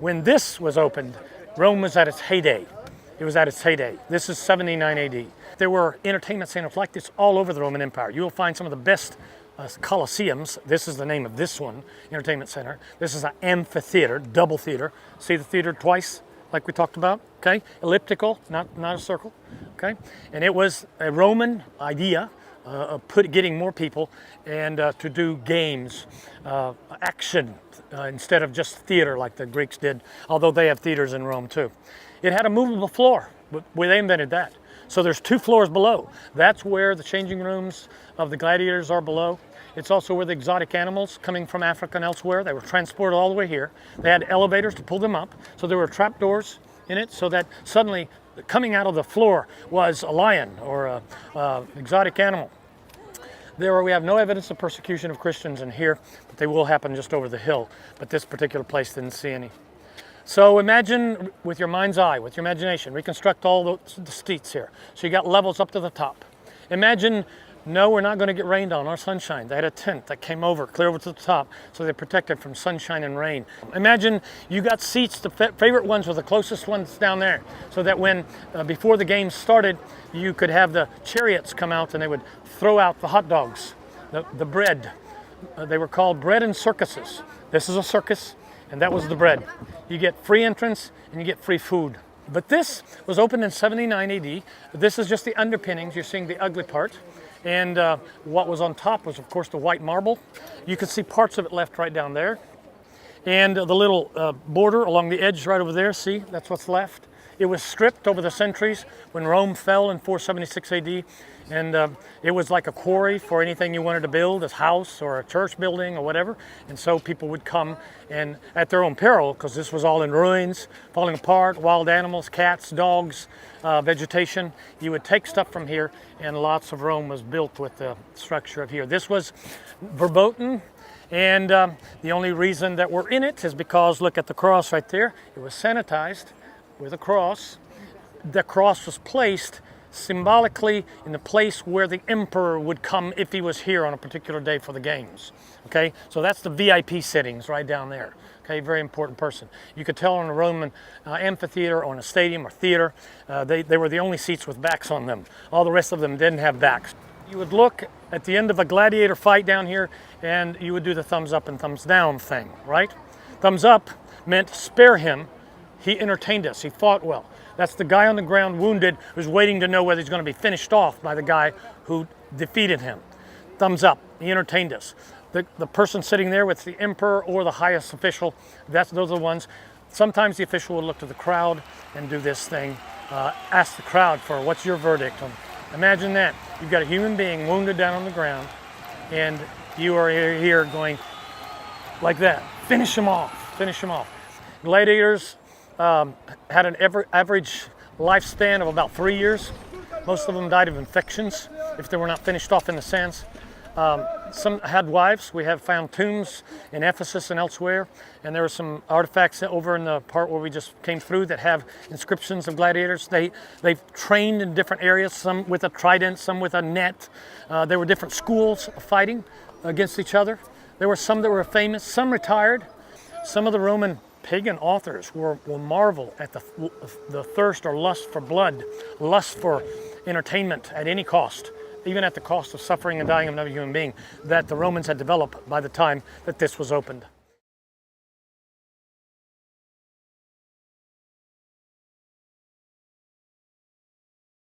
when this was opened, Rome was at its heyday. It was at its heyday. This is 79 AD. There were entertainment centers like this all over the Roman Empire. You will find some of the best Colosseums. This is the name of this one, entertainment center. This is an amphitheater, double theater. See the theater twice, like we talked about, okay? Elliptical, not a circle, okay? And it was a Roman idea of getting more people and to do games, action, instead of just theater like the Greeks did, although they have theaters in Rome too. It had a movable floor, they invented that. So there's 2 floors below. That's where the changing rooms of the gladiators are below. It's also where the exotic animals coming from Africa and elsewhere, they were transported all the way here. They had elevators to pull them up. So there were trapdoors in it so that suddenly coming out of the floor was a lion or an exotic animal. We have no evidence of persecution of Christians in here, but they will happen just over the hill. But this particular place didn't see any. So imagine with your mind's eye, with your imagination, reconstruct all the streets here. So you got levels up to the top. Imagine, no, we're not going to get rained on or sunshine. They had a tent that came over, clear over to the top, so they're protected from sunshine and rain. Imagine you got seats, the favorite ones were the closest ones down there, so that when, before the game started, you could have the chariots come out and they would throw out the hot dogs, the bread. They were called bread and circuses. This is a circus, and that was the bread. You get free entrance and you get free food. But this was opened in 79 AD. This is just the underpinnings. You're seeing the ugly part. And what was on top was, of course, the white marble. You can see parts of it left right down there. And the little border along the edge right over there, see, that's what's left. It was stripped over the centuries when Rome fell in 476 AD. And it was like a quarry for anything you wanted to build, a house or a church building or whatever. And so people would come and at their own peril, because this was all in ruins, falling apart, wild animals, cats, dogs, vegetation. You would take stuff from here, and lots of Rome was built with the structure of here. This was verboten, and the only reason that we're in it is because, look at the cross right there. It was sanitized with a cross. The cross was placed symbolically in the place where the emperor would come if he was here on a particular day for the games. Okay, so that's the VIP settings right down there. Okay, very important person. You could tell in a Roman amphitheater or in a stadium or theater, they were the only seats with backs on them. All the rest of them didn't have backs. You would look at the end of a gladiator fight down here and you would do the thumbs up and thumbs down thing, right? Thumbs up meant spare him. He entertained us, he fought well. That's the guy on the ground wounded who's waiting to know whether he's going to be finished off by the guy who defeated him. Thumbs up, he entertained us. The person sitting there with the emperor or the highest official, those are the ones. Sometimes the official would look to the crowd and do this thing, ask the crowd for what's your verdict. Imagine that. You've got a human being wounded down on the ground and you are here going like that. Finish him off, finish him off. Gladiators had an average lifespan of about 3 years. Most of them died of infections if they were not finished off in the sense. Some had wives. We have found tombs in Ephesus and elsewhere, and there are some artifacts over in the part where we just came through that have inscriptions of gladiators. They've trained in different areas, some with a trident, some with a net. There were different schools of fighting against each other. There were some that were famous, some retired. Some of the Roman pagan authors will marvel at the thirst or lust for blood, lust for entertainment at any cost, even at the cost of suffering and dying of another human being, that the Romans had developed by the time that this was opened.